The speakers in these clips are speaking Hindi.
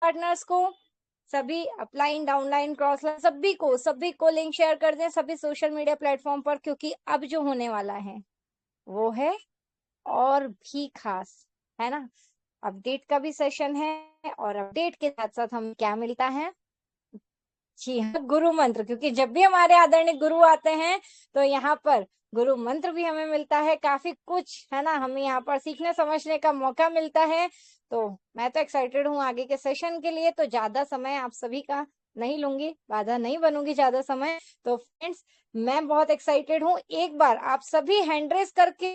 पार्टनर्स को, सभी अपलाइन डाउनलाइन क्रॉसलाइन सभी को लिंक शेयर कर दें सभी सोशल मीडिया प्लेटफॉर्म पर, क्योंकि अब जो होने वाला है वो है और भी खास, है ना। अपडेट का भी सेशन है और अपडेट के साथ साथ हम क्या मिलता है, जी हाँ, गुरु मंत्र। क्योंकि जब भी हमारे आदरणीय गुरु आते हैं तो यहाँ पर गुरु मंत्र भी हमें मिलता है, काफी कुछ है ना, हमें यहाँ पर सीखने समझने का मौका मिलता है। तो मैं तो एक्साइटेड हूँ आगे के सेशन के लिए। तो ज्यादा समय आप सभी का नहीं लूंगी, बाधा नहीं बनूंगी ज्यादा समय। तो फ्रेंड्स, मैं बहुत एक्साइटेड हूँ। एक बार आप सभी हैंड रेस करके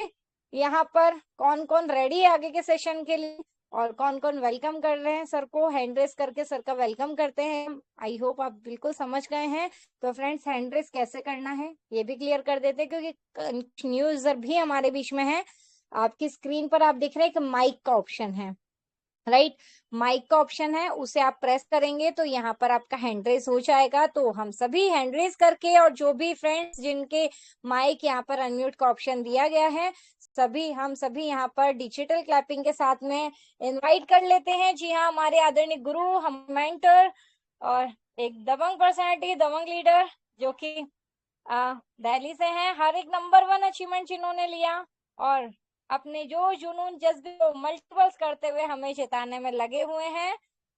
यहाँ पर कौन कौन रेडी है आगे के सेशन के लिए और कौन कौन वेलकम कर रहे हैं सर को, हैंड रेस करके सर का वेलकम करते हैं। आई होप आप बिल्कुल समझ गए हैं। तो फ्रेंड्स, हैंड रेस कैसे करना है ये भी क्लियर कर देते हैं, क्योंकि न्यू यूजर भी हमारे बीच में है। आपकी स्क्रीन पर आप दिख रहे हैं कि माइक का ऑप्शन है, राइट। माइक का ऑप्शन है, उसे आप प्रेस करेंगे तो यहाँ पर आपका हैंड रेस हो जाएगा। तो हम सभी हैंड रेस करके, और जो भी फ्रेंड्स जिनके माइक यहाँ पर अनम्यूट का ऑप्शन दिया गया है, हम सभी यहाँ पर डिजिटल क्लैपिंग के साथ में इनवाइट कर लेते हैं। जी हाँ, हमारे आदरणीय गुरु, हम मेंटर और एक दबंग पर्सनालिटी, दबंग लीडर, जो कि दिल्ली से हैं, हर एक नंबर 1 अचीवमेंट जिन्होंने लिया और अपने जो जुनून जज्बे को मल्टीपल्स करते हुए हमें जिताने में लगे हुए हैं,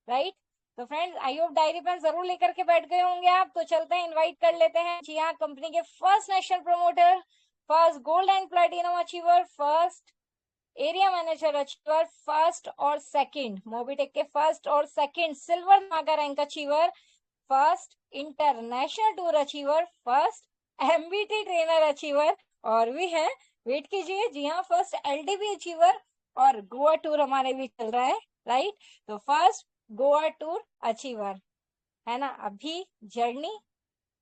राइट। तो friends, I hope diary pen जरूर लेकर के बैठ गए होंगे आप। तो चलते हैं, इनवाइट कर लेते हैं। जी हाँ, कंपनी के first national promoter, first gold and platinum achiever, first area manager achiever, first और सेकंड मोबिटेक के फर्स्ट और second silver Naga rank achiever, first international tour achiever, first MBT trainer achiever, और भी है, वेट कीजिए, जी हाँ, फर्स्ट एलडीबी अचीवर, और गोवा टूर हमारे भी चल रहा है, राइट। तो फर्स्ट गोवा टूर अचीवर, है ना, अभी जर्नी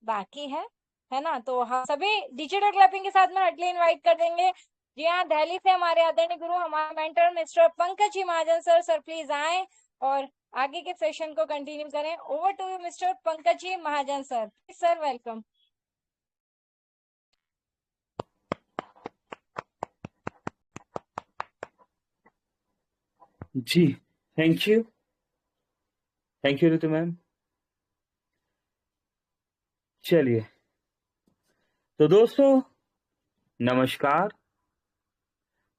बाकी है ना। तो हम सभी डिजिटल क्लैपिंग के साथ में हटली इनवाइट कर देंगे। जी हाँ, दिल्ली से हमारे आदरणीय गुरु, हमारे mentor mister Pankaj ji Mahajan sir, sir please आए और आगे के सेशन को कंटिन्यू करें। Over to you mister Pankaj ji Mahajan sir, sir welcome. जी, थैंक यू ऋतु मैम। चलिए, तो दोस्तों नमस्कार,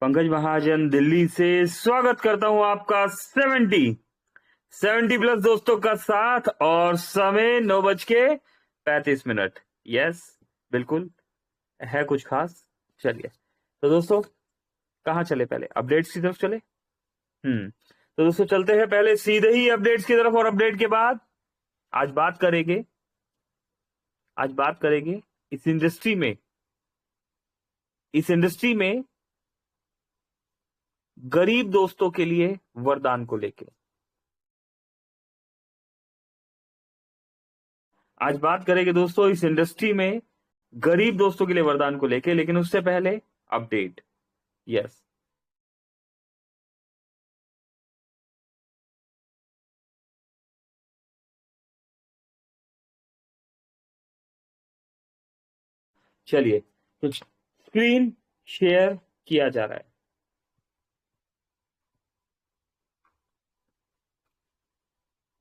पंकज महाजन दिल्ली से स्वागत करता हूं आपका 70 प्लस दोस्तों का साथ, और समय 9:35। यस, बिल्कुल है कुछ खास। चलिए, तो दोस्तों कहाँ चले, पहले अपडेट्स की तरफ चले। तो दोस्तों चलते हैं पहले सीधे ही अपडेट्स की तरफ, और अपडेट के बाद आज बात करेंगे इस इंडस्ट्री में गरीब दोस्तों के लिए वरदान को लेके। आज बात करेंगे दोस्तों इस इंडस्ट्री में गरीब दोस्तों के लिए वरदान को लेके, लेकिन उससे पहले अपडेट। यस, चलिए, तो स्क्रीन शेयर किया जा रहा है।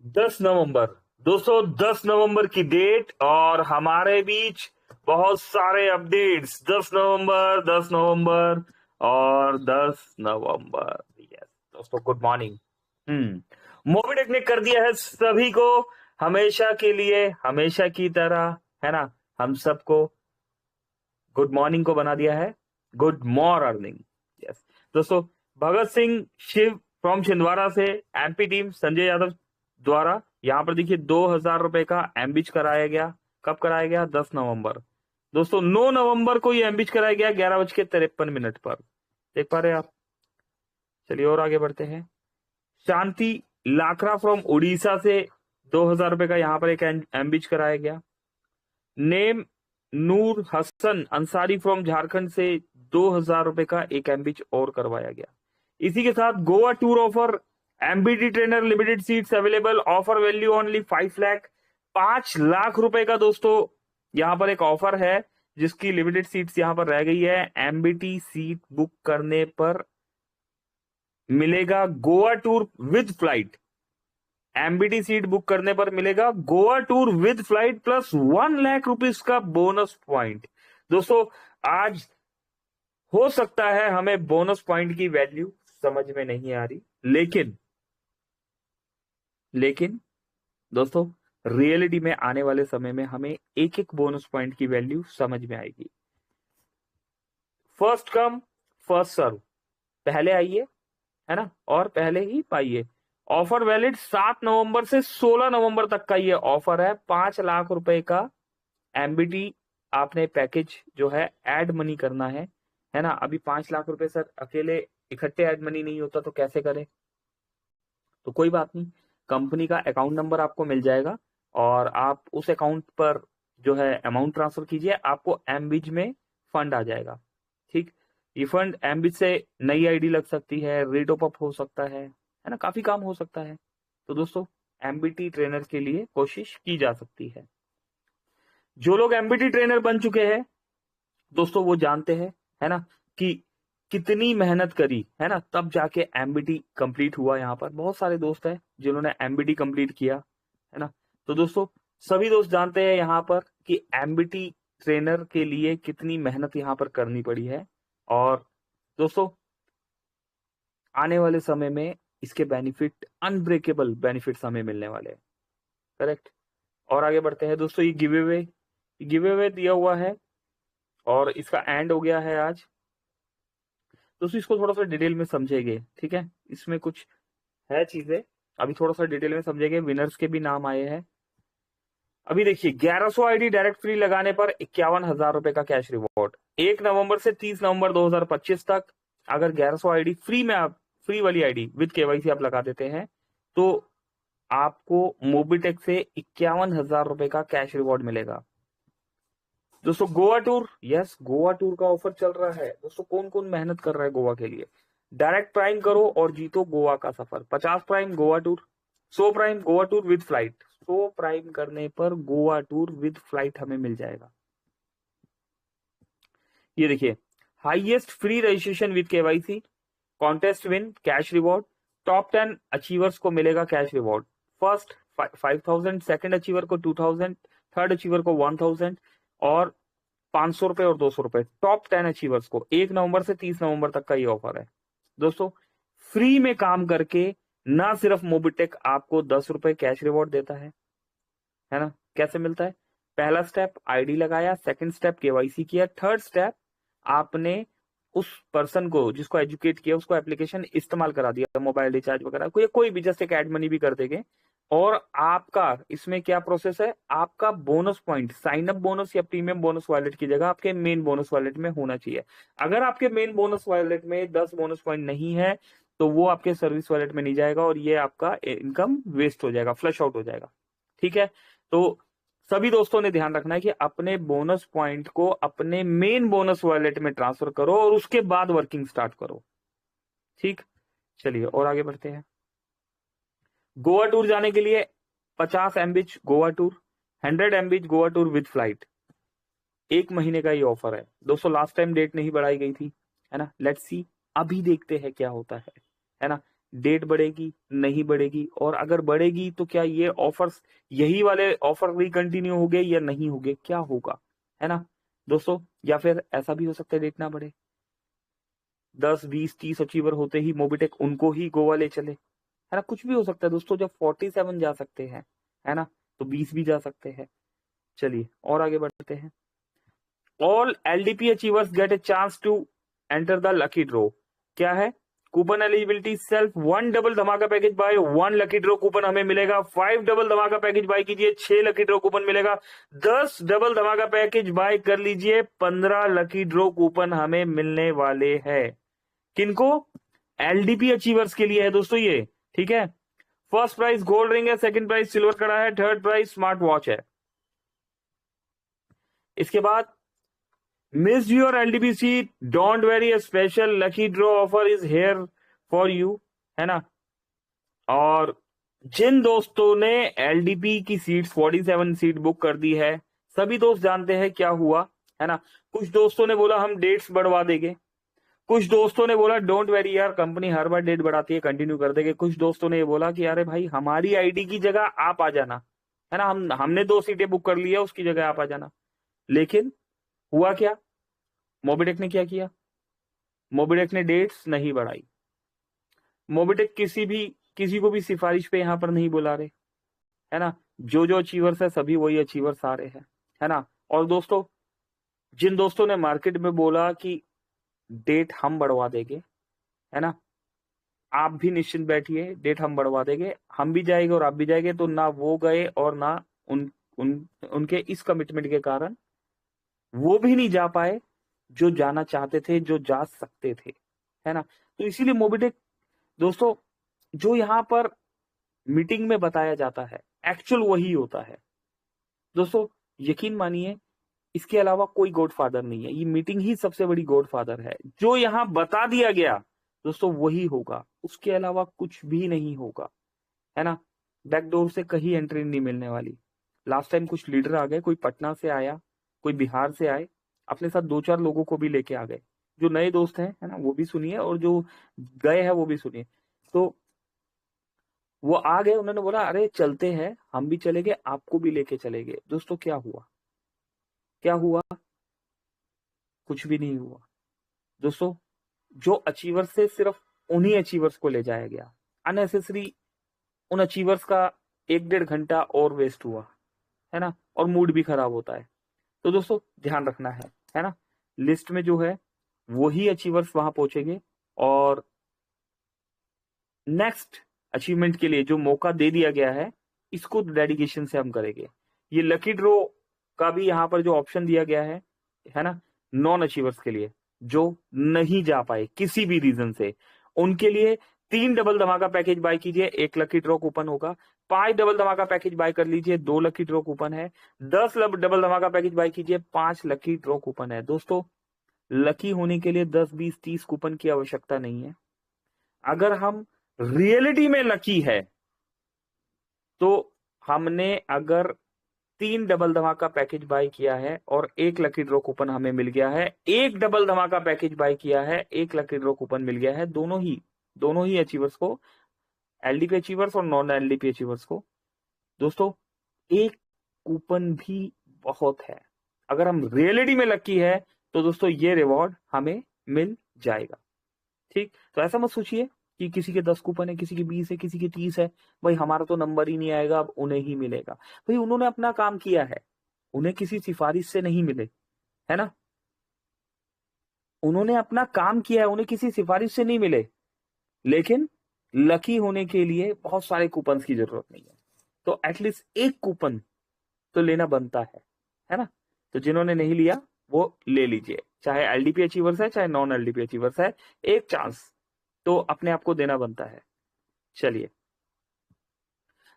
10 नवंबर दोस्तों, 10 नवंबर की डेट, और हमारे बीच बहुत सारे अपडेट्स। 10 नवंबर और 10 नवंबर। यस दोस्तों, गुड मॉर्निंग। मोबिटेक ने कर दिया है सभी को हमेशा के लिए, हमेशा की तरह, है ना, हम सबको गुड मॉर्निंग को बना दिया है गुड मॉर्निंग। यस दोस्तों, भगत सिंह शिव फ्रॉम छिंदवाड़ा से एमपी टीम संजय यादव द्वारा यहां पर देखिए 2000 रुपए का एमबिच कराया गया। कब कराया गया? 10 नवंबर दोस्तों। 9 नवंबर को ये एमबिच कराया गया 11:53 पर। देख पा रहे हैं आप? चलिए और आगे बढ़ते हैं। शांति लाखरा फ्रॉम उड़ीसा से 2000 रुपए का यहां पर एक एमबिच कराया गया। नेम नूर हसन अंसारी फ्रॉम झारखंड से 2000 रुपए का एक एमबिच और करवाया गया। इसी के साथ Goa tour offer, MBT trainer limited seats available, offer value only 5 lakh, 5 lakh रुपए का दोस्तों यहां पर एक ऑफर है जिसकी लिमिटेड सीट्स यहां पर रह गई है। एमबीटी सीट बुक करने पर मिलेगा Goa tour with flight MBT seat book करने पर मिलेगा Goa tour with flight plus 1 lakh rupees का बोनस पॉइंट। दोस्तों आज हो सकता है हमें बोनस पॉइंट की वैल्यू समझ में नहीं आ रही, लेकिन दोस्तों रियलिटी में आने वाले समय में हमें एक एक बोनस पॉइंट की वैल्यू समझ में आएगी। फर्स्ट कम फर्स्ट सर्व, पहले आइए है ना, और पहले ही पाइए। ऑफर वैलिड 7 नवंबर से 16 नवंबर तक का ये ऑफर है। 5 लाख रुपए का एमबीटी आपने पैकेज जो है ऐड मनी करना है ना। अभी 5 लाख रुपए सर अकेले इकट्ठे ऐड मनी नहीं होता तो कैसे करें? तो कोई बात नहीं, कंपनी का अकाउंट नंबर आपको मिल जाएगा और आप उस अकाउंट पर जो है अमाउंट ट्रांसफर कीजिए, आपको एमबीज में फंड आ जाएगा। ठीक, ये फंड एमबीज से नई आईडी लग सकती है, रेटॉप अप हो सकता है ना, काफी काम हो सकता है। तो दोस्तों एमबीटी ट्रेनर के लिए कोशिश की जा सकती है। जो लोग एमबीटी ट्रेनर बन चुके हैं दोस्तों वो जानते हैं है ना कि कितनी मेहनत करी है ना, तब जाके एमबीटी कंप्लीट हुआ। यहाँ पर बहुत सारे दोस्त हैं जिन्होंने एमबीटी कंप्लीट किया है ना। तो दोस्तों सभी दोस्त जानते हैं यहाँ पर कि एमबीटी ट्रेनर के लिए कितनी मेहनत यहाँ पर करनी पड़ी है, और दोस्तों आने वाले समय में इसके बेनिफिट, अनब्रेकेबल बेनिफिट्स हमें मिलने वाले हैं। करेक्ट। और आगे बढ़ते हैं दोस्तों, ये गिव अवे दिया हुआ है और इसका एंड हो गया है आज। दोस्तों इसको थोड़ा सा डिटेल में समझेंगे, ठीक है, इसमें कुछ है चीजें अभी थोड़ा सा डिटेल में समझेंगे। विनर्स के भी नाम आए हैं। अभी देखिए 1100 आईडी डायरेक्ट फ्री लगाने पर 51,000 रुपए का कैश रिवॉर्ड 1 नवंबर से 30 नवंबर 2025 तक। अगर 1100 आईडी फ्री में आप फ्री वाली आईडी विद केवाईसी आप लगा देते हैं तो आपको मोबिटेक से 51,000 रुपए का कैश रिवॉर्ड मिलेगा। दोस्तों Goa tour, yes Goa tour का ऑफर चल रहा है। दोस्तों कौन कौन मेहनत कर रहा है गोवा के लिए? डायरेक्ट प्राइम करो और जीतो गोवा का सफर। 50 prime Goa tour, 100 prime Goa tour with flight. 100 prime करने पर गोवा टूर विद फ्लाइट हमें मिल जाएगा। ये देखिए, highest free registration with KYC, contest win cash reward, top 10 achievers को मिलेगा cash reward. First 5,000, second achiever को 2,000, थर्ड अचीवर को 1,000 और 500 रुपए और 200 रुपए टॉप 10 अचीवर्स को। 1 नवंबर से 30 नवंबर तक का ये ऑफर है। दोस्तों फ्री में काम करके ना सिर्फ मोबिटेक आपको 10 रुपए कैश रिवॉर्ड देता है ना। कैसे मिलता है? पहला स्टेप आईडी लगाया, सेकंड स्टेप केवाईसी किया, थर्ड स्टेप आपने उस पर्सन को जिसको एजुकेट किया उसको एप्लीकेशन इस्तेमाल करा दिया, मोबाइल रिचार्ज वगैरह कोई भी, जस्ट एक एड मनी भी कर देंगे। और आपका इसमें क्या प्रोसेस है, आपका bonus point sign up bonus या प्रीमियम बोनस वॉलेट की जगह आपके मेन बोनस वॉलेट में होना चाहिए। अगर आपके मेन बोनस वॉलेट में 10 बोनस पॉइंट नहीं है तो वो आपके सर्विस वॉलेट में नहीं जाएगा और ये आपका इनकम वेस्ट हो जाएगा, फ्लश आउट हो जाएगा। ठीक है, तो सभी दोस्तों ने ध्यान रखना है कि अपने बोनस पॉइंट को अपने मेन बोनस वॉलेट में ट्रांसफर करो और उसके बाद वर्किंग स्टार्ट करो। ठीक, चलिए और आगे बढ़ते हैं। गोवा टूर जाने के लिए 50 एमबीच गोवा टूर, 100 एमबीच गोवा टूर विद फ्लाइट, 1 महीने का ये ऑफर है दोस्तों। लास्ट टाइम डेट नहीं बढ़ाई गई थी है ना, लेट्स सी अभी देखते हैं क्या होता है ना। डेट बढ़ेगी नहीं बढ़ेगी, और अगर बढ़ेगी तो क्या ये ऑफर्स, यही वाले ऑफर भी कंटिन्यू हो गए या नहीं हो गए, क्या होगा है ना दोस्तों। या फिर ऐसा भी हो सकता है डेट ना बढ़े, 10 20 30 अचीवर होते ही मोबिटेक उनको ही गोवा ले चले है ना, कुछ भी हो सकता है दोस्तों। जब 47 जा सकते हैं है ना तो 20 भी जा सकते हैं। चलिए और आगे बढ़ते हैं। All LDP achievers get a chance to enter the lucky draw. क्या है? कूपन एलिजिबिलिटी सेल्फ 1 डबल धमाका package buy 1 lucky draw coupon हमें मिलेगा। 5 डबल धमाका पैकेज बाय कीजिए, 6 लकी ड्रॉ कूपन मिलेगा। 10 डबल धमाका पैकेज बाय कर लीजिए, 15 लकी ड्रॉ कूपन हमें मिलने वाले हैं। किनको? एलडीपी अचीवर्स के लिए है दोस्तों ये। ठीक है, फर्स्ट प्राइज गोल्ड रिंग है, सेकंड प्राइज सिल्वर कड़ा है, थर्ड प्राइज स्मार्ट वॉच है। इसके बाद miss your LDP seat, don't very, a special lucky draw offer is here for you है ना। और जिन दोस्तों ने एलडीपी की सीट 47 सीट बुक कर दी है, सभी दोस्त जानते हैं क्या हुआ है ना। कुछ दोस्तों ने बोला हम डेट्स बढ़वा देंगे, कुछ दोस्तों ने बोला डोंट वेरी यार, कंपनी हर बार डेट बढ़ाती है, कंटिन्यू कर देंगे। कुछ दोस्तों ने ये बोला कि अरे भाई हमारी आईडी की जगह आप आ जाना, है ना, हमने 2 सीटें बुक कर ली है, उसकी जगह आप आ जाना। लेकिन हुआ क्या, मोबिटेक ने क्या किया, मोबिटेक ने डेट्स नहीं बढ़ाई। मोबिटेक किसी को भी सिफारिश पे यहां पर नहीं बुला रहे, है ना। जो जो अचीवर्स है सभी वही अचीवर्स आ रहे हैं, है ना। और दोस्तों, जिन दोस्तों ने मार्केट में बोला कि डेट हम बढ़वा देंगे, है ना, आप भी निश्चिंत बैठिए, डेट हम बढ़वा देंगे, हम भी जाएंगे और आप भी जाएंगे, तो ना वो गए और ना उन उनके इस कमिटमेंट के कारण वो भी नहीं जा पाए जो जाना चाहते थे, जो जा सकते थे, है ना। तो इसीलिए मोबिटेक दोस्तों, जो यहाँ पर मीटिंग में बताया जाता है एक्चुअल वही होता है दोस्तों। यकीन मानिए, इसके अलावा कोई गॉडफादर नहीं है, ये मीटिंग ही सबसे बड़ी गॉडफादर है। जो यहाँ बता दिया गया दोस्तों वही होगा, उसके अलावा कुछ भी नहीं होगा, है ना। बैकडोर से कहीं एंट्री नहीं मिलने वाली। लास्ट टाइम कुछ लीडर आ गए, कोई पटना से आया, कोई बिहार से आए, अपने साथ 2-4 लोगों को भी लेके आ गए। जो नए दोस्त हैं, है ना, वो भी सुनिए, और जो गए हैं वो भी सुनिए। तो वो आ गए, उन्होंने बोला अरे चलते हैं, हम भी चलेंगे, आपको भी लेके चलेंगे। दोस्तों क्या हुआ, क्या हुआ, कुछ भी नहीं हुआ दोस्तों। जो अचीवर्स से सिर्फ उन्हीं अचीवर्स को ले जाया गया, अननेसेसरी उन अचीवर्स का 1-1.5 घंटा और वेस्ट हुआ, है ना, और मूड भी खराब होता है। तो दोस्तों ध्यान रखना है ना। लिस्ट में जो है वही अचीवर्स वहां पहुंचेंगे, और नेक्स्ट अचीवमेंट के लिए जो मौका दे दिया गया है, इसको डेडिकेशन से हम करेंगे। ये लकी ड्रॉ का भी यहाँ पर जो ऑप्शन दिया गया है ना, नॉन अचीवर्स के लिए जो नहीं जा पाए किसी भी रीजन से, उनके लिए 3 डबल धमाका पैकेज बाय कीजिए, 1 लकी ड्रॉ कूपन होगा। 5 डबल धमाका पैकेज बाय कर लीजिए, 2 लकी ड्रॉ कूपन है। 10 डबल धमाका पैकेज बाय कीजिए, 5 लकी ड्रॉ कूपन है। दोस्तों लकी होने के लिए 10, 20, 30 कूपन की आवश्यकता नहीं है। अगर हम रियलिटी में लकी है तो हमने अगर 3 डबल धमाका पैकेज बाय किया है और 1 लकी ड्रॉ कूपन हमें मिल गया है, 1 डबल धमाका पैकेज बाय किया है, 1 लकी ड्रॉ कूपन मिल गया है, दोनों ही अचीवर्स को, एलडीपी अचीवर्स और नॉन एलडीपी अचीवर्स को। दोस्तों एक कूपन भी बहुत है। अगर हम रियलिटी में लकी है तो दोस्तों ये रिवॉर्ड हमें मिल जाएगा। ठीक, तो ऐसा मत सोचिए कि किसी के 10 कूपन है, किसी के 20 है, किसी के 30 है, भाई हमारा तो नंबर ही नहीं आएगा, अब उन्हें ही मिलेगा। भाई उन्होंने अपना काम किया है, उन्हें किसी सिफारिश से नहीं मिले, है ना, उन्होंने अपना काम किया है, उन्हें किसी सिफारिश से नहीं मिले। लेकिन लकी होने के लिए बहुत सारे कूपन की जरूरत नहीं है, तो एटलीस्ट एक कूपन तो लेना बनता है ना। तो जिन्होंने नहीं लिया वो ले लीजिए, चाहे एलडीपी अचीवर्स है चाहे नॉन एलडीपी अचीवर्स है, एक चांस तो अपने आप को देना बनता है। चलिए,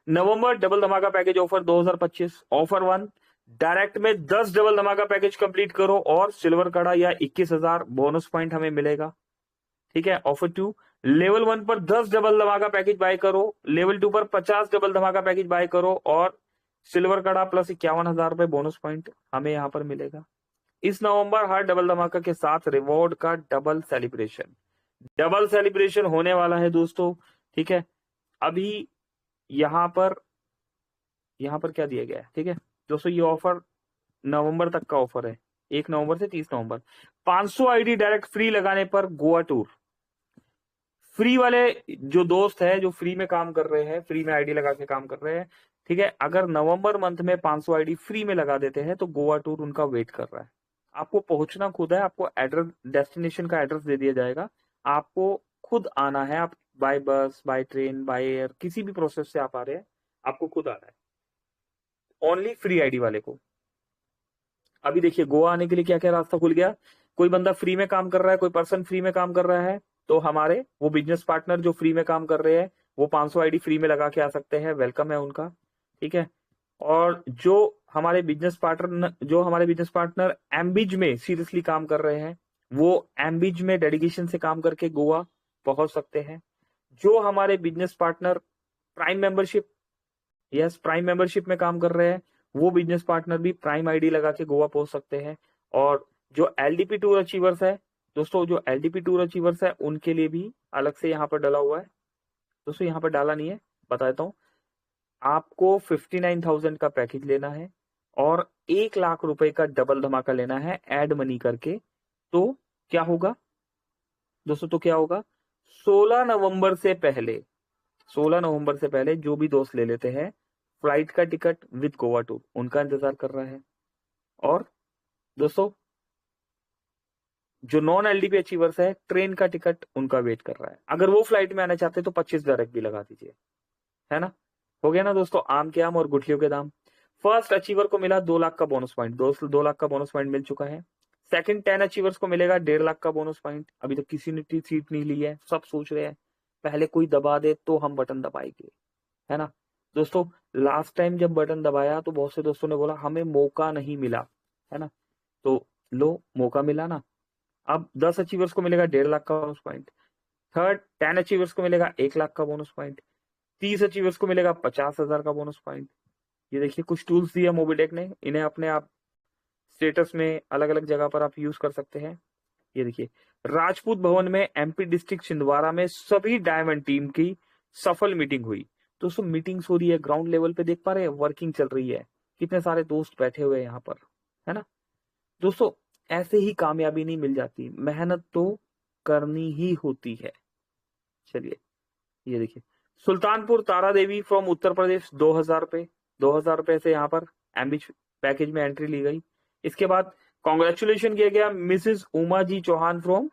नवंबर डबल धमाका पैकेज ऑफर 2025। ऑफर 1, डायरेक्ट में 10 डबल धमाका पैकेज कंप्लीट करो और सिल्वर कड़ा या 21,000 बोनस पॉइंट हमें मिलेगा। ठीक है। ऑफर 2, लेवल 1 पर 10 डबल धमाका पैकेज बाय करो, लेवल 2 पर 50 डबल धमाका पैकेज बाय करो और सिल्वर कड़ा प्लस 51,000 रुपए बोनस पॉइंट हमें यहां पर मिलेगा। इस नवंबर हर डबल धमाका के साथ रिवॉर्ड का डबल सेलिब्रेशन होने वाला है दोस्तों। ठीक है। अभी यहां पर क्या दिया गया है, ठीक है दोस्तों, ये ऑफर नवंबर तक का ऑफर है, 1 नवंबर से 30 नवंबर। 500 आईडी डायरेक्ट फ्री लगाने पर गोवा टूर। फ्री वाले जो दोस्त है जो फ्री में काम कर रहे हैं, फ्री में आईडी लगा के काम कर रहे हैं, ठीक है, अगर नवंबर मंथ में 500 आईडी फ्री में लगा देते हैं तो गोवा टूर उनका वेट कर रहा है। आपको पहुंचना खुद है, आपको एड्रेस, डेस्टिनेशन का एड्रेस दे दिया जाएगा, आपको खुद आना है। आप बाय बस, बाय ट्रेन, बाय एयर, किसी भी प्रोसेस से आप आ रहे हैं, आपको खुद आना है, ओनली फ्री आईडी वाले को। अभी देखिए गोवा आने के लिए क्या क्या रास्ता खुल गया। कोई बंदा फ्री में काम कर रहा है, कोई पर्सन फ्री में काम कर रहा है, तो हमारे वो बिजनेस पार्टनर जो फ्री में काम कर रहे हैं वो 500 आईडी फ्री में लगा के आ सकते हैं, वेलकम है उनका। ठीक है। और जो हमारे बिजनेस पार्टनर एम्बिज में सीरियसली काम कर रहे हैं, वो एम्बिज में डेडिकेशन से काम करके गोवा पहुंच सकते हैं। जो हमारे बिजनेस पार्टनर प्राइम मेंबरशिप में काम कर रहे हैं, वो बिजनेस पार्टनर भी प्राइम आईडी लगा के गोवा पहुंच सकते हैं। और जो एलडीपी टूर अचीवर्स है, दोस्तों जो LTP टूर अचीवर्स है उनके लिए भी अलग से यहाँ पर डाला हुआ है। दोस्तों यहाँ पर डाला नहीं है, बता देता हूँ। आपको 59,000 का पैकेज लेना है और 1 लाख रुपए का डबल धमाका लेना है एड मनी करके। तो क्या होगा दोस्तों, तो क्या होगा, 16 नवंबर से पहले 16 नवंबर से पहले जो भी दोस्त ले लेते हैं फ्लाइट का टिकट विद गोवा टूर, उनका इंतजार कर रहा है। और दोस्तों जो नॉन LDP अचीवर्स है ट्रेन का टिकट उनका वेट कर रहा है। अगर वो फ्लाइट में आना चाहते हैं तो 25 डायरेक्ट भी लगा दीजिए, है ना। हो गया ना दोस्तों, आम के आम और गुठलियों के दाम। फर्स्ट अचीवर को मिला 2 लाख का बोनस पॉइंट, दोस्तों 2 लाख का बोनस पॉइंट मिल चुका है। सेकंड 10 अचीवर्स को मिलेगा 1.5 लाख का बोनस पॉइंट। अभी तक किसी ने सीट नहीं ली है, सब सोच रहे हैं पहले कोई दबा दे तो हम बटन दबाएंगे, है ना। दोस्तों लास्ट टाइम जब बटन दबाया तो बहुत से दोस्तों ने बोला हमें मौका नहीं मिला, है ना। तो लो, मौका मिला ना। अब 10 अचीवर्स को मिलेगा 1.5 लाख का बोनस पॉइंट। थर्ड 10 अचीवर्स को मिलेगा 1 लाख का बोनस पॉइंट। 30 अचीवर्स को मिलेगा 50,000 का बोनस पॉइंट। ये देखिए कुछ टूल्स दिया मोबिटेक ने, इन्हें अपने आप स्टेटस में अलग अलग जगह पर आप यूज कर सकते हैं। ये देखिए राजपूत भवन में MP डिस्ट्रिक्ट छिंदवाड़ा में सभी डायमंड टीम की सफल मीटिंग हुई। दोस्तों मीटिंग्स हो रही है ग्राउंड लेवल पे, देख पा रहे हैं वर्किंग चल रही है, कितने सारे दोस्त बैठे हुए हैं यहाँ पर, है ना। दोस्तों ऐसे ही कामयाबी नहीं मिल जाती, मेहनत तो करनी ही होती है। चलिए ये देखिए सुल्तानपुर तारा देवी फ्रॉम उत्तर प्रदेश 2,000 रुपए, 2,000 रुपए से यहाँ पर एमबी पैकेज में एंट्री ली गई। इसके बाद कॉन्ग्रेचुलेशन किया गया Mrs Uma ji Chauhan from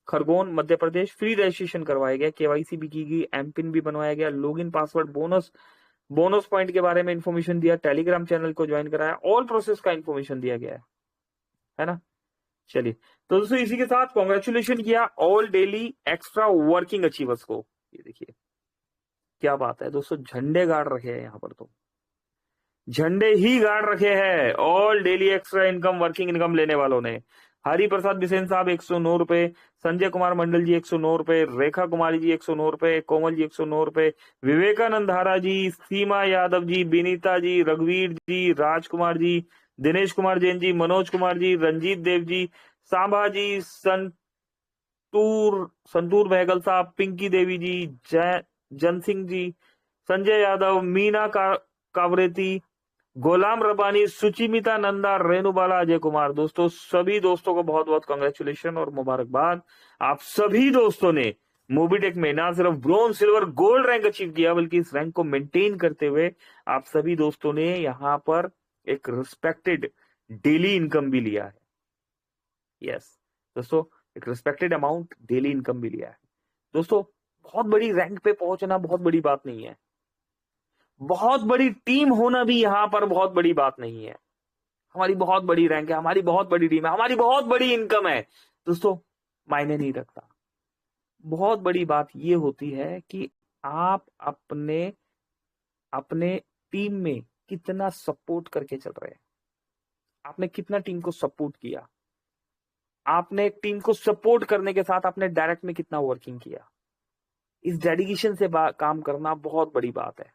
Khargone Madhya Pradesh, free registration करवाया गया, KYC भी की गई, एमपिन भी बनवाया गया, लॉगिन पासवर्ड बोनस पॉइंट के बारे में इंफॉर्मेशन दिया, टेलीग्राम चैनल को ज्वाइन कराया, ऑल प्रोसेस का इंफॉर्मेशन दिया गया है ना। चलिए तो दोस्तों इसी के साथ कॉन्ग्रेचुलेशन किया all daily extra working achievers को। ये देखिए क्या बात है दोस्तों, झंडे गाड़ रखे हैं यहाँ पर, तो झंडे ही गाड़ रखे हैं all daily extra income working income लेने वालों ने। हरि प्रसाद बिसेन साहब 109 रुपए, संजय कुमार मंडल जी 109 रुपए, रेखा कुमारी जी 109 रुपए, कोमल जी 109 रुपए, विवेकानंद धारा जी, सीमा यादव जी, विनीता जी, रघुवीर जी, राजकुमार जी, दिनेश कुमार जैन जी, मनोज कुमार जी, रंजीत देव जी, सांभा जी, संतूर बहगल साहब, पिंकी देवी जी, जन सिंह जी, संजय यादव, मीना कावरेती, गोलाम रबानी, सुचिमिता नंदा, रेणुबाला, अजय कुमार। दोस्तों सभी दोस्तों को बहुत बहुत कांग्रेचुलेशन और मुबारकबाद। आप सभी दोस्तों ने मोबिटेक में ना सिर्फ bronze silver gold rank achieve किया बल्कि इस रैंक को मेंटेन करते हुए आप सभी दोस्तों ने यहाँ पर एक रिस्पेक्टेड डेली इनकम भी लिया है। यस दोस्तों, एक रिस्पेक्टेड अमाउंट डेली इनकम भी लिया है। दोस्तों बहुत बड़ी रैंक पे पहुंचना बहुत बड़ी बात नहीं है, बहुत बड़ी टीम होना भी यहां पर बहुत बड़ी बात नहीं है। हमारी बहुत बड़ी रैंक है, हमारी बहुत बड़ी टीम है, हमारी बहुत बड़ी इनकम है, दोस्तों मायने नहीं रखता। बहुत बड़ी बात यह होती है कि आप अपने अपने टीम में कितना सपोर्ट करके चल रहे हैं, आपने कितना टीम को सपोर्ट किया, आपने टीम को सपोर्ट करने के साथ आपने डायरेक्ट में कितना वर्किंग किया। इस डेडिकेशन से काम करना बहुत बड़ी बात है।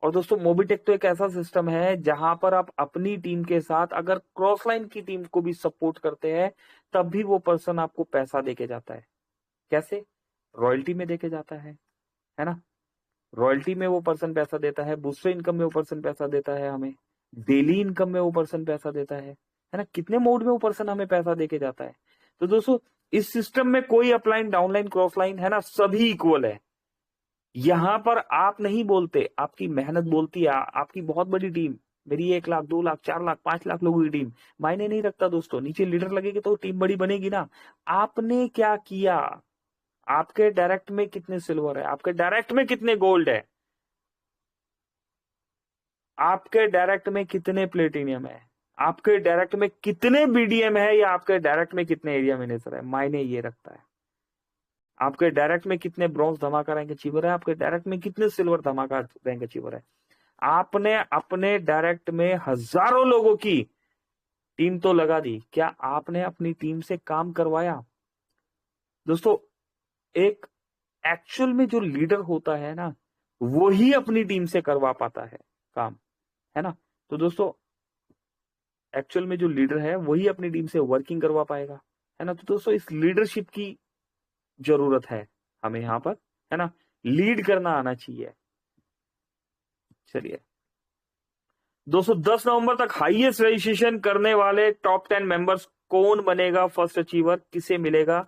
और दोस्तों मोबिटेक तो एक ऐसा सिस्टम है जहां पर आप अपनी टीम के साथ अगर क्रॉस लाइन की टीम को भी सपोर्ट करते हैं तब भी वो पर्सन आपको पैसा देके जाता है। कैसे? रॉयल्टी में देके जाता है ना। रॉयल्टी में वो पर्सन पैसा देता है, बूस्टर इनकम में वो पर्सन पैसा देता है, हमें डेली इनकम में वो पर्सन पैसा देता है ना। कितने मोड में वो पर्सन हमें पैसा देके जाता है। तो दोस्तों इस सिस्टम में कोई अपलाइन डाउनलाइन क्रॉस लाइन है ना, सभी इक्वल है। यहां पर आप नहीं बोलते, आपकी मेहनत बोलती है। आपकी बहुत बड़ी टीम, मेरी 1 लाख 2 लाख 4 लाख 5 लाख लोगों की टीम, मायने नहीं रखता दोस्तों। नीचे लीडर लगेगी तो टीम बड़ी बनेगी ना। आपने क्या किया, आपके डायरेक्ट में कितने सिल्वर है, आपके डायरेक्ट में कितने गोल्ड है, आपके डायरेक्ट में कितने प्लेटिनियम है, आपके डायरेक्ट में कितने BDM है, या आपके डायरेक्ट में कितने एरिया मैनेजर है, मायने ये रखता है। आपके डायरेक्ट में कितने ब्रॉन्ज धमाका रैंक अचीवर है, आपके डायरेक्ट में कितने सिल्वर धमाका रैंक अचीवर है। आपने अपने डायरेक्ट में हजारों लोगों की टीम तो लगा दी, क्या आपने अपनी टीम से काम करवाया? दोस्तों एक एक्चुअल में जो लीडर होता है ना, वो ही अपनी टीम से करवा पाता है काम, है ना। तो दोस्तों एक्चुअल में जो लीडर है वही अपनी टीम से वर्किंग करवा पाएगा, है ना। तो दोस्तों इस लीडरशिप की जरूरत है हमें यहाँ पर, है ना, लीड करना आना चाहिए। चलिए दोस्तों 10 नवंबर तक हाईएस्ट रजिस्ट्रेशन करने वाले टॉप 10 मेंबर्स कौन बनेगा फर्स्ट अचीवर, किसे मिलेगा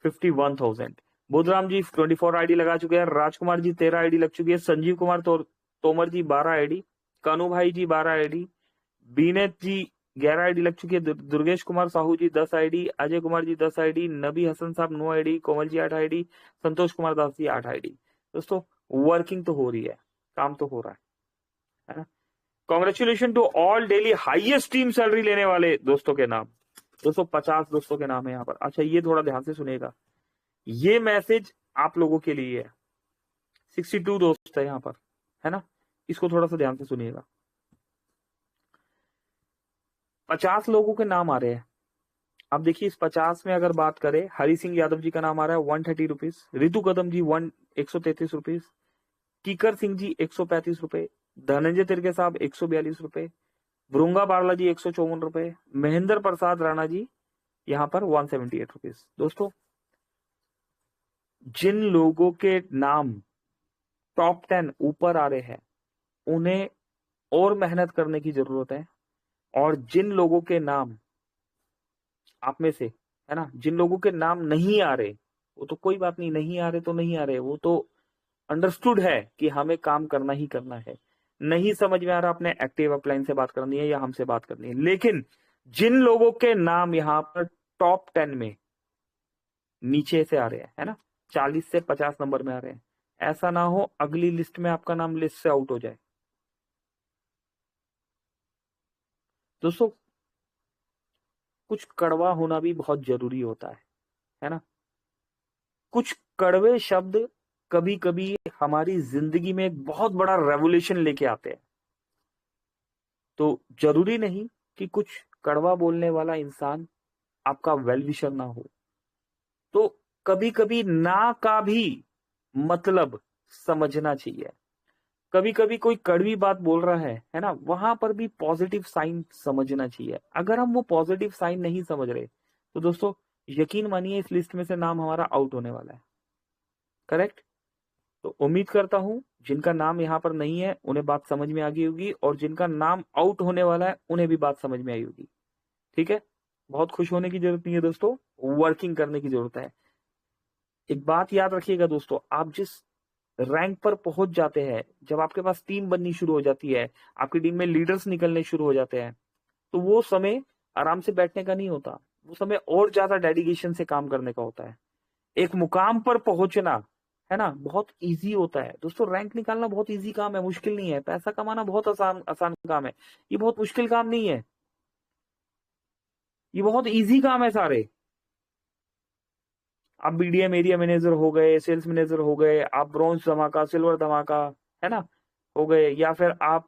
51,000। बुधराम जी 24 आईडी लगा चुके हैं, राजकुमार जी 13 आईडी लग चुकी है, संजीव कुमार तोमर जी 12 आईडी, कानू भाई जी 12 आईडी, बीनेत जी 11 आईडी लग चुकी है, दुर्गेश कुमार साहू जी 10 आईडी, अजय कुमार जी 10 आईडी, नबी हसन साहब 9 ID, Komal ji 8 ID, Santosh Kumar Das ji 8 ID. दोस्तों वर्किंग तो हो रही है, काम तो हो रहा है ना। Congratulation to all daily highest team salary लेने वाले दोस्तों के नाम। 250 दोस्तों के नाम है यहाँ पर। अच्छा ये थोड़ा ध्यान से सुनिएगा, ये मैसेज आप लोगों के लिए है। 62 दोस्त है यहाँ पर, है ना, इसको थोड़ा सा ध्यान से सुनिएगा। 50 लोगों के नाम आ रहे हैं। अब देखिए इस 50 में अगर बात करें, हरि सिंह यादव जी का नाम आ रहा है 130 रुपीज, रितु कदम जी 133 रुपीज, कीकर सिंह जी 135 रुपए, धनंजय तिरके साहब 142 रुपए, भृंगा बारला जी 154 रुपए, महेंद्र प्रसाद राणा जी यहाँ पर 178 रुपीज। दोस्तों जिन लोगों के नाम टॉप 10 ऊपर आ रहे हैं उन्हें और मेहनत करने की जरूरत है, और जिन लोगों के नाम आप में से, है ना, जिन लोगों के नाम नहीं आ रहे वो तो कोई बात नहीं, नहीं आ रहे तो नहीं आ रहे, वो तो अंडरस्टूड है कि हमें काम करना ही करना है। नहीं समझ में आ रहा, अपने एक्टिव अपलाइन से बात करनी है या हमसे बात करनी है। लेकिन जिन लोगों के नाम यहाँ पर टॉप 10 में नीचे से आ रहे हैं, है ना, 40 से 50 नंबर में आ रहे हैं, ऐसा ना हो अगली लिस्ट में आपका नाम लिस्ट से आउट हो जाए। दोस्तों कुछ कड़वा होना भी बहुत जरूरी होता है ना। कुछ कड़वे शब्द कभी कभी हमारी जिंदगी में एक बहुत बड़ा रेवोल्यूशन लेके आते हैं। तो जरूरी नहीं कि कुछ कड़वा बोलने वाला इंसान आपका वेल विशर ना हो। तो कभी कभी ना का भी मतलब समझना चाहिए। कभी कभी कोई कड़वी बात बोल रहा है ना, वहां पर भी पॉजिटिव साइन समझना चाहिए। अगर हम वो पॉजिटिव साइन नहीं समझ रहे तो दोस्तों यकीन मानिए इस लिस्ट में से नाम हमारा आउट होने वाला है। करेक्ट। तो उम्मीद करता हूं जिनका नाम यहाँ पर नहीं है उन्हें बात समझ में आ गई होगी, और जिनका नाम आउट होने वाला है उन्हें भी बात समझ में आई होगी। ठीक है, बहुत खुश होने की जरूरत नहीं है दोस्तों, वर्किंग करने की जरूरत है। एक बात याद रखिएगा दोस्तों, आप जिस रैंक पर पहुंच जाते हैं, जब आपके पास टीम बननी शुरू हो जाती है, आपकी टीम में लीडर्स निकलने शुरू हो जाते हैं, तो वो समय आराम से बैठने का नहीं होता, वो समय और ज्यादा डेडिकेशन से काम करने का होता है। एक मुकाम पर पहुंचना, है ना, बहुत इजी होता है दोस्तों। रैंक निकालना बहुत इजी काम है, मुश्किल नहीं है। पैसा कमाना बहुत आसान आसान काम है, ये बहुत मुश्किल काम नहीं है, ये बहुत इजी काम है सारे। आप बीडीएम एरिया मैनेजर हो गए, सेल्स मैनेजर हो गए, आप ब्रॉन्ज धमाका, सिल्वर धमाका, है ना, हो गए, या फिर आप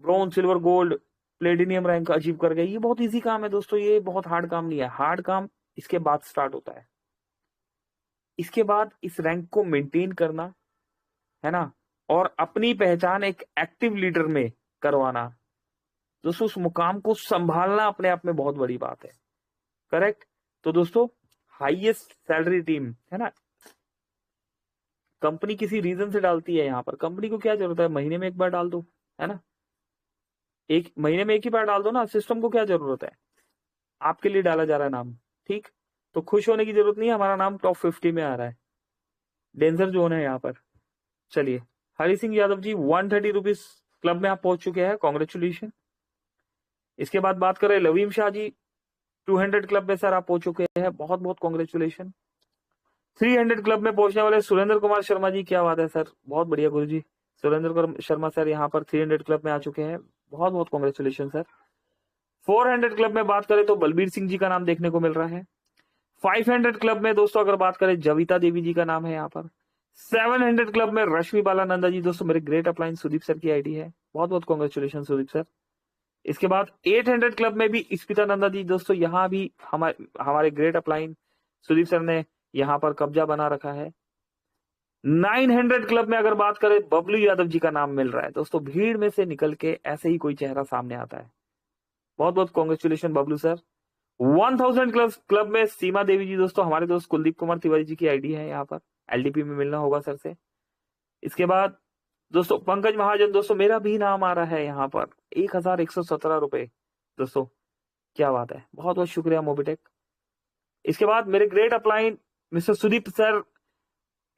bronze silver gold platinum rank achieve कर गए, ये बहुत इजी काम है दोस्तों, ये बहुत हार्ड काम नहीं है। हार्ड काम इसके बाद स्टार्ट होता है। इसके बाद इस रैंक को मेंटेन करना, है ना, और अपनी पहचान एक एक्टिव लीडर में करवाना दोस्तों, उस मुकाम को संभालना अपने आप में बहुत बड़ी बात है। करेक्ट। तो दोस्तों हाईएस्ट सैलरी टीम, है ना, कंपनी किसी रीजन से डालती है। यहाँ पर कंपनी को क्या जरूरत है, महीने में एक बार डाल दो, है ना, एक महीने में एक ही बार डाल दो ना। सिस्टम को क्या जरूरत है, आपके लिए डाला जा रहा है नाम, ठीक। तो खुश होने की जरूरत नहीं है, हमारा नाम टॉप 50 में आ रहा है, डेंजर जोन है यहाँ पर। चलिए हरि सिंह यादव जी 130 रुपीज क्लब में आप पहुंच चुके हैं, कॉन्ग्रेचुलेशन। इसके बाद बात करें लवीम शाह जी 200 क्लब में सर आप पहुंच चुके हैं, बहुत बहुत कॉन्ग्रेचुलेशन। 300 क्लब में पहुंचने वाले सुरेंद्र कुमार शर्मा जी, क्या बात है सर, बहुत बढ़िया गुरु जी। सुरेंद्र शर्मा सर यहाँ पर 300 क्लब में आ चुके हैं, बहुत बहुत कॉन्ग्रेचुलेशन सर। 400 क्लब में बात करें तो बलबीर सिंह जी का नाम देखने को मिल रहा है। 500 क्लब में दोस्तों अगर बात करें जविता देवी जी का नाम है यहाँ पर। 700 क्लब में रश्मि बालानंदा जी, दोस्तों मेरे ग्रेट अपलाइन सुदीप सर की आईडी है, बहुत बहुत कॉन्ग्रेचुलेशन सुदीप सर। इसके बाद 800 क्लब में भी स्पिता नंदा जी, दोस्तों यहाँ भी हमारे ग्रेट अपलाइन सुदीप सर ने यहाँ पर कब्जा बना रखा है। 900 क्लब में अगर बात करें बबलू यादव जी का नाम मिल रहा है दोस्तों, भीड़ में से निकल के ऐसे ही कोई चेहरा सामने आता है, बहुत बहुत कॉन्ग्रेचुलेशन बबलू सर। 1000 क्लब में सीमा देवी जी दोस्तों, हमारे दोस्त कुलदीप कुमार तिवारी जी की आईडी है यहाँ पर, एलडीपी में मिलना होगा सर से। इसके बाद दोस्तों पंकज महाजन दोस्तों, मेरा भी नाम आ रहा है यहाँ पर, 1117 रुपए दोस्तों, क्या बात है, बहुत बहुत शुक्रिया मोबिटेक। इसके बाद मेरे great upline mister Sudeep sir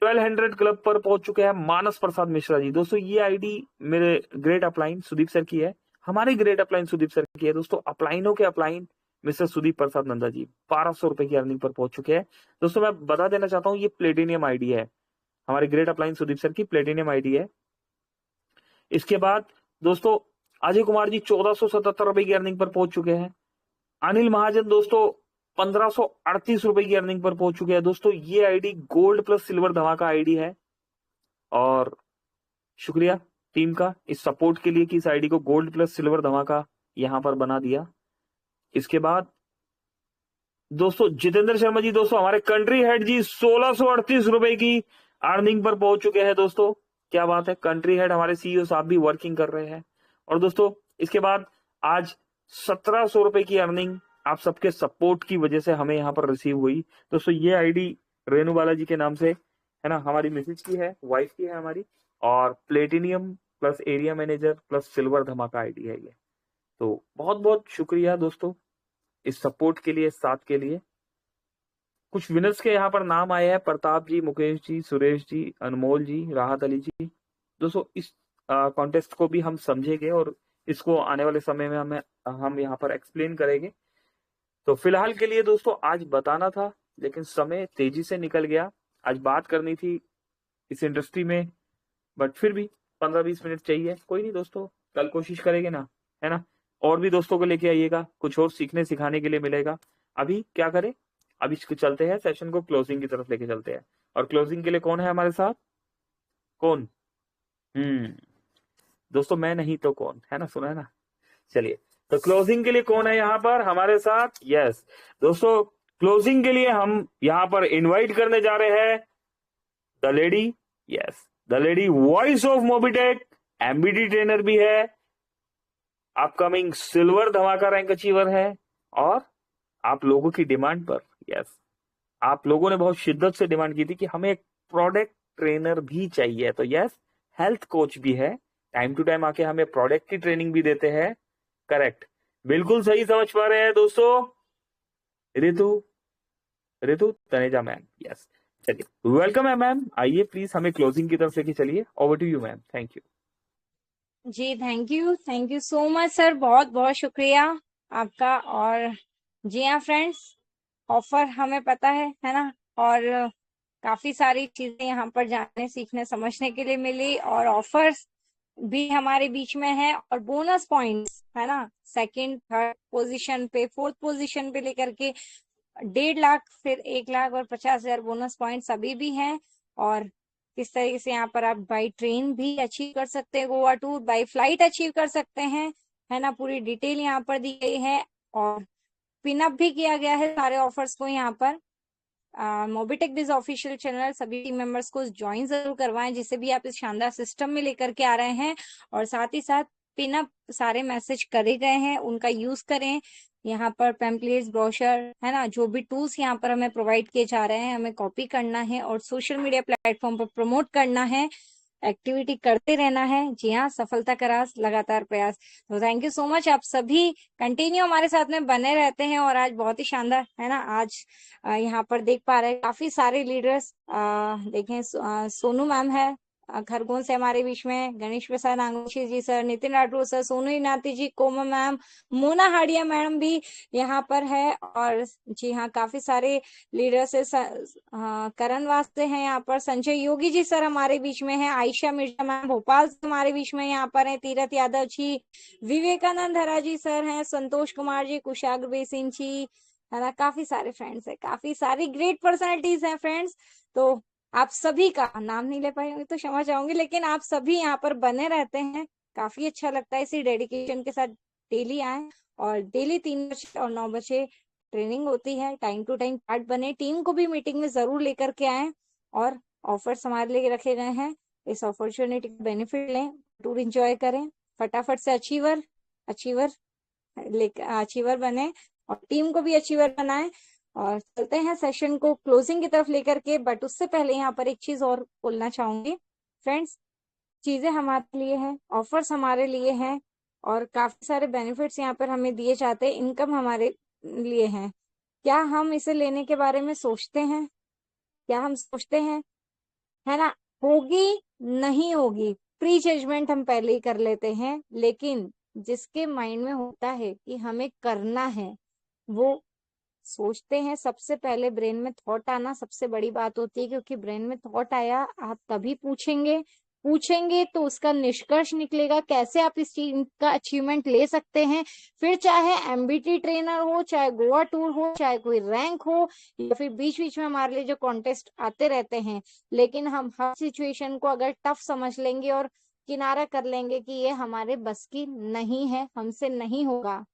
1200 club पर पहुंच चुके हैं मानस प्रसाद मिश्रा जी। दोस्तों ये आईडी मेरे ग्रेट अपलाइन सुदीप सर की है, हमारे ग्रेट अपलाइन सुदीप सर की है दोस्तों, अपलाइनों के अपलाइन मिस्टर सुदीप प्रसाद नंदा जी 1200 रुपए की अर्निंग पर पहुंच चुके हैं। दोस्तों मैं बता देना चाहता हूँ ये प्लेटिनियम आईडी है, हमारे ग्रेट अपलाइन सुदीप सर की प्लेटिनियम आईडी है। इसके बाद दोस्तों अजय कुमार जी 1477 रुपए की अर्निंग पर पहुंच चुके हैं। अनिल महाजन दोस्तों 1538 रुपए की अर्निंग पर पहुंच चुके हैं। दोस्तों ये आईडी गोल्ड प्लस सिल्वर धमाका आईडी है, और शुक्रिया टीम का इस सपोर्ट के लिए कि इस आईडी को गोल्ड प्लस सिल्वर धमाका यहां पर बना दिया। इसके बाद दोस्तों जितेंद्र शर्मा जी दोस्तों, हमारे कंट्री हेड जी 1638 रुपए की अर्निंग पर पहुंच चुके हैं दोस्तों, क्या बात है, कंट्री हेड हमारे सीईओ साहब भी वर्किंग कर रहे हैं। और दोस्तों इसके बाद आज 1700 रुपए की अर्निंग आप सबके सपोर्ट की वजह से हमें यहाँ पर रिसीव हुई। दोस्तों ये आईडी रेणु बालाजी के नाम से है ना, हमारी मिसेज की है, वाइफ की है हमारी, और platinum plus area manager plus silver धमाका आईडी है ये। तो बहुत बहुत शुक्रिया दोस्तों इस सपोर्ट के लिए, साथ के लिए। कुछ विनर्स के यहाँ पर नाम आए हैं, प्रताप जी, मुकेश जी, सुरेश जी, अनमोल जी, राहत अली जी। दोस्तों इस कॉन्टेस्ट को भी हम समझेंगे और इसको आने वाले समय में हम यहाँ पर एक्सप्लेन करेंगे। तो फिलहाल के लिए दोस्तों आज बताना था, लेकिन समय तेजी से निकल गया, आज बात करनी थी इस इंडस्ट्री में, बट फिर भी 15-20 मिनट चाहिए, कोई नहीं दोस्तों, कल कोशिश करेंगे ना, है ना। और भी दोस्तों को लेके आइएगा, कुछ और सीखने सिखाने के लिए मिलेगा। अभी क्या करें, अभी चलते हैं सेशन को क्लोजिंग की तरफ लेके चलते हैं। और क्लोजिंग के लिए कौन है हमारे साथ, कौन, दोस्तों मैं नहीं तो कौन, है ना, सुना है ना। चलिए तो क्लोजिंग के लिए कौन है यहाँ पर हमारे साथ, यस दोस्तों क्लोजिंग के लिए हम यहाँ पर इनवाइट करने जा रहे हैं the lady, yes the lady voice of Mobitech, MBD trainer भी है, अपकमिंग सिल्वर धमाका रैंक अचीवर है, और आप लोगों की डिमांड पर, यस आप लोगों ने बहुत शिद्दत से डिमांड की थी कि हमें एक प्रोडक्ट ट्रेनर भी चाहिए, तो यस हेल्थ कोच भी है, टाइम टू टाइम आके हमें प्रोडक्ट की ट्रेनिंग भी देते हैं, करेक्ट, बिल्कुल सही समझ पा रहे हैं दोस्तों, ऋतु तनेजा मैम, यस। चलिए वेलकम है मैम, आइए प्लीज हमें क्लोजिंग की तरफ लेके चलिए, over to you ma'am, thank you. जी thank you so much sir, बहुत बहुत शुक्रिया आपका। और जी हाँ फ्रेंड्स, ऑफर हमें पता है ना, और काफी सारी चीजें यहाँ पर जानने सीखने समझने के लिए मिली, और ऑफर्स भी हमारे बीच में है, और बोनस पॉइंट्स है ना, सेकंड थर्ड पोजीशन पे, फोर्थ पोजीशन पे लेकर के 1.5 लाख, फिर 1 लाख और 50,000 बोनस पॉइंट सभी भी हैं। और किस तरीके से यहाँ पर आप बाई ट्रेन भी अचीव कर सकते हैं Goa tour, by flight achieve कर सकते हैं, है ना, पूरी डिटेल यहाँ पर दी गई है, और पिनअप भी किया गया है सारे ऑफर्स को यहाँ पर। मोबिटेक बिज ऑफिशियल चैनल सभी टीम मेंबर्स को ज्वाइन जरूर करवाएं, जिसे भी आप इस शानदार सिस्टम में लेकर के आ रहे हैं, और साथ ही साथ पिनअप सारे मैसेज करे गए हैं उनका यूज करें। यहाँ पर पैम्पलेट्स, ब्रोशर है ना, जो भी टूल्स यहाँ पर हमें प्रोवाइड किए जा रहे हैं, हमें कॉपी करना है और सोशल मीडिया प्लेटफॉर्म पर प्रमोट करना है, एक्टिविटी करते रहना है। जी हाँ, सफलता का राज लगातार प्रयास। तो थैंक यू सो मच, आप सभी कंटिन्यू हमारे साथ में बने रहते हैं, और आज बहुत ही शानदार है ना, आज यहाँ पर देख पा रहे हैं काफी सारे लीडर्स, देखें सोनू मैम है खरगोन से हमारे बीच में, गणेश प्रसाद आंगोशी जी सर, नितिन राठौर सर, सोनू इनाती जी, कोमल मैम, मोना हाडिया मैडम भी यहाँ पर है, और जी हाँ काफी सारे लीडर्स है, करण वास्ते हैं यहाँ पर, संजय योगी जी सर हमारे बीच में है, आयशा मिर्जा मैम भोपाल से हमारे बीच में यहाँ पर है, तीरथ यादव जी, विवेकानंद हरा जी सर हैं, संतोष कुमार जी, कुशाग्र बेसिन जी, है ना, काफी सारे फ्रेंड्स है, काफी सारी ग्रेट पर्सनैलिटीज हैं फ्रेंड्स। तो आप सभी का नाम नहीं ले पाएंगे तो क्षमा चाहूंगी, लेकिन आप सभी यहाँ पर बने रहते हैं, काफी अच्छा लगता है, इसी डेडिकेशन के साथ डेली आए, और डेली 3 बजे और 9 बजे ट्रेनिंग होती है, टाइम टू टाइम पार्ट बने, टीम को भी मीटिंग में जरूर लेकर के आए, और ऑफर्स हमारे लिए रखे गए हैं, इस अपॉर्चुनिटी का बेनिफिट लें, टूर एंजॉय करें, फटाफट से अचीवर बने, और टीम को भी अचीवर बनाएं। और चलते हैं सेशन को क्लोजिंग की तरफ लेकर के, बट उससे पहले यहाँ पर एक चीज और बोलना चाहूंगी फ्रेंड्स। चीजें हमारे लिए हैं, ऑफर्स हमारे लिए हैं, और काफी सारे बेनिफिट्स यहाँ पर हमें दिए जाते हैं, इनकम हमारे लिए है। क्या हम इसे लेने के बारे में सोचते हैं? क्या हम सोचते हैं? है ना? होगी नहीं होगी, प्री जजमेंट हम पहले ही कर लेते हैं। लेकिन जिसके माइंड में होता है कि हमें करना है, वो सोचते हैं। सबसे पहले ब्रेन में थॉट आना सबसे बड़ी बात होती है, क्योंकि ब्रेन में थॉट आया, आप तभी पूछेंगे। पूछेंगे तो उसका निष्कर्ष निकलेगा, कैसे आप इस चीज का अचीवमेंट ले सकते हैं। फिर चाहे एमबीटी ट्रेनर हो, चाहे गोवा टूर हो, चाहे कोई रैंक हो, या फिर बीच बीच में हमारे लिए जो कॉन्टेस्ट आते रहते हैं। लेकिन हम हर सिचुएशन को अगर टफ समझ लेंगे और किनारा कर लेंगे कि ये हमारे बस की नहीं है, हमसे नहीं होगा,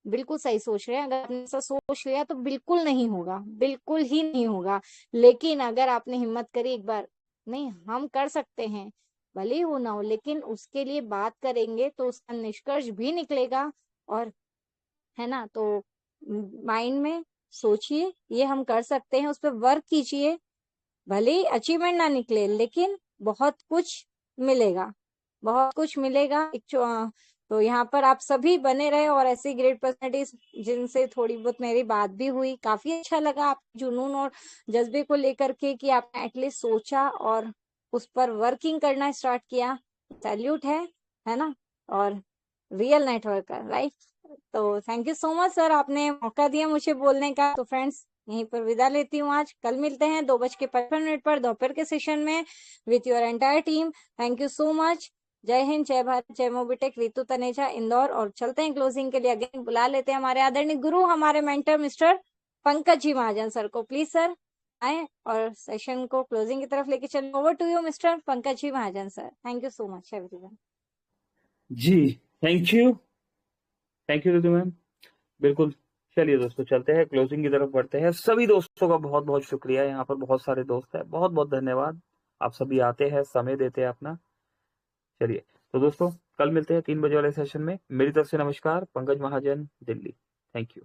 बिल्कुल सही सोच रहे हैं। अगर आपने ऐसा सोच लिया तो बिल्कुल नहीं होगा, बिल्कुल ही नहीं होगा। लेकिन अगर आपने हिम्मत करी एक बार, नहीं हम कर सकते हैं, भले ही हो ना हो, लेकिन उसके लिए बात करेंगे तो उसका निष्कर्ष भी निकलेगा। और है ना, तो माइंड में सोचिए ये हम कर सकते हैं, उस पर वर्क कीजिए। भले ही अचीवमेंट ना निकले, लेकिन बहुत कुछ मिलेगा, बहुत कुछ मिलेगा। तो यहाँ पर आप सभी बने रहे, और ऐसी ग्रेट पर्सनैलिटीज जिनसे थोड़ी बहुत मेरी बात भी हुई, काफी अच्छा लगा आप जुनून और जज्बे को लेकर के, कि आपने एटलीस्ट सोचा और उस पर वर्किंग करना स्टार्ट किया। सैल्यूट है ना? और रियल नेटवर्कर, राइट? तो thank you so much sir, आपने मौका दिया मुझे बोलने का। तो फ्रेंड्स, यहीं पर विदा लेती हूँ आज। कल मिलते हैं 2:55 पर दोपहर के सेशन में with your entire team. Thank you so much. जय हिंद, जय भारत, जय मोबिटेक। रितु तनेजा, इंदौर। और चलते हैं क्लोजिंग के लिए। अगेन बुला लेते हैं हमारे आदरणीय गुरु, हमारे mentor mister Pankaj ji Mahajan sir को। प्लीज सर आए और सेशन को क्लोजिंग की तरफ लेके चलें। Over to you mister Pankaj ji Mahajan sir. Thank you so much everyone. जी, थैंक यू रितु मैम। बिल्कुल। चलिए दोस्तों, चलते हैं क्लोजिंग की तरफ बढ़ते हैं। सभी दोस्तों का बहुत बहुत शुक्रिया, यहाँ पर बहुत सारे दोस्त हैं, बहुत बहुत धन्यवाद। आप सभी आते हैं, समय देते हैं अपना। चलिए, तो दोस्तों कल मिलते हैं 3 बजे वाले सेशन में। मेरी तरफ से नमस्कार, पंकज महाजन, दिल्ली। Thank you.